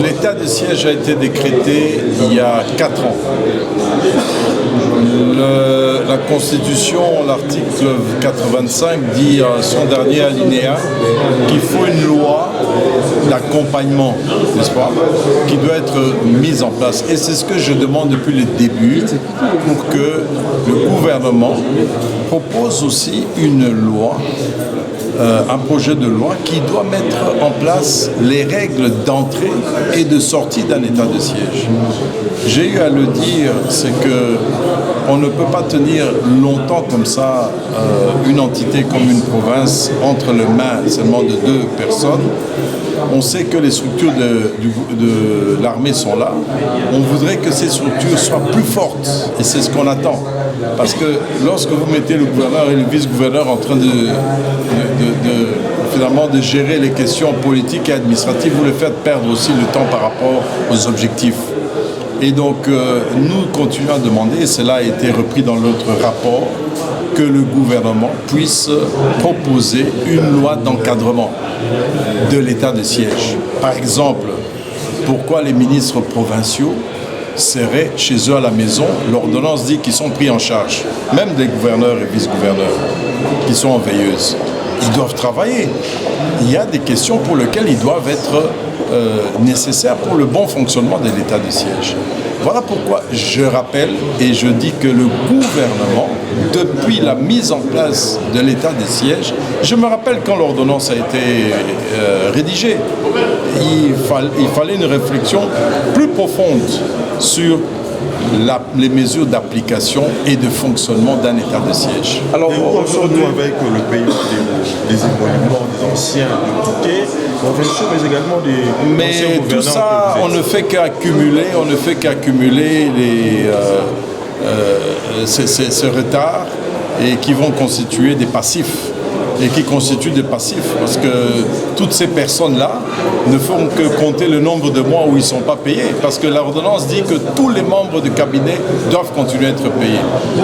L'état de siège a été décrété il y a 4 ans. La Constitution, l'article 85, dit à son dernier alinéa qu'il faut une loi d'accompagnement, n'est-ce pas, qui doit être mise en place. Et c'est ce que je demande depuis le début pour que le gouvernement propose aussi une loi, un projet de loi qui doit mettre en place les règles d'entrée et de sortie d'un état de siège. J'ai eu à le dire, c'est que on ne peut pas tenir longtemps comme ça une entité comme une province entre les mains seulement de 2 personnes. On sait que les structures de l'armée sont là. On voudrait que ces structures soient plus fortes et c'est ce qu'on attend. Parce que lorsque vous mettez le gouverneur et le vice-gouverneur en train finalement de gérer les questions politiques et administratives, vous les faites perdre aussi le temps par rapport aux objectifs. Et donc, nous continuons à demander, et cela a été repris dans notre rapport, que le gouvernement puisse proposer une loi d'encadrement de l'état de siège. Par exemple, pourquoi les ministres provinciaux seraient chez eux à la maison? L'ordonnance dit qu'ils sont pris en charge, même des gouverneurs et vice-gouverneurs qui sont en veilleuse. Ils doivent travailler. Il y a des questions pour lesquelles ils doivent être nécessaires pour le bon fonctionnement de l'état de siège. Voilà pourquoi je rappelle et je dis que le gouvernement, depuis la mise en place de l'état de siège, je me rappelle quand l'ordonnance a été rédigée, il fallait une réflexion plus profonde sur les mesures d'application et de fonctionnement d'un état de siège. Alors aujourd'hui, avec le pays des émoluments, des anciens de Touquet, mais également des anciens gouverneurs. Mais tout ça, on ne fait qu'accumuler ce retard et qui vont constituer des passifs. Et qui constituent des passifs, parce que toutes ces personnes-là ne font que compter le nombre de mois où ils ne sont pas payés, parce que l'ordonnance dit que tous les membres du cabinet doivent continuer à être payés.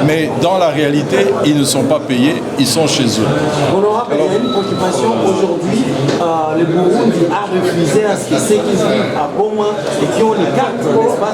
Mais dans la réalité, ils ne sont pas payés, ils sont chez eux. Honorable, il y a une préoccupation aujourd'hui. Le Burundi a refusé à ce que ceux qui vivent à Goma et qui ont les cartes, n'est-ce pas,